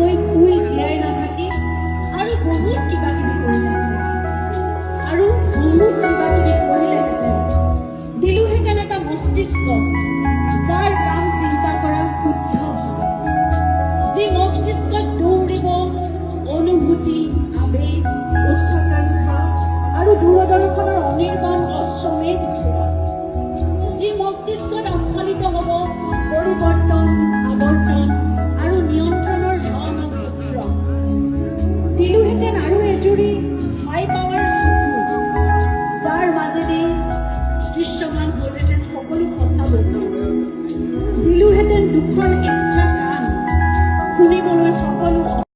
লৈ শুই জীয়াই নাথাকি আৰু বহুত কিবা কিবি কৰিলে আৰু বহুত কিবা কিবি কৰিলেহেঁতেন, দিলোহেঁতেন এটা মস্তিষ্ক যাৰ কাম চিন্তা কৰা শুদ্ধ ভাৱে, যি মস্তিষ্কত দৌৰিব অনুভূতি, আবেগ, উচ্চাকাংক্ষা আৰু দূৰদৰ্শনৰ অনিৰ্বাণ অশ্বমেধ ঘোঁৰা, যি মস্তিষ্কত আস্ফালিত হ'ব পৰিৱৰ্তন, আৱৰ্তন আৰু নিয়ন্ত্ৰণৰ ৰণপুত্ৰ। দিলোহেঁতেন আৰু এজুৰি হাই পাৱাৰ চকু, যাৰ মাজেদি দৃশ্যমান হ'লহেঁতেন সকলো সঁচা বস্তু। দিলোহেঁতেন দুখন এক্সট্ৰা কাণ শুনিবলৈ সকলো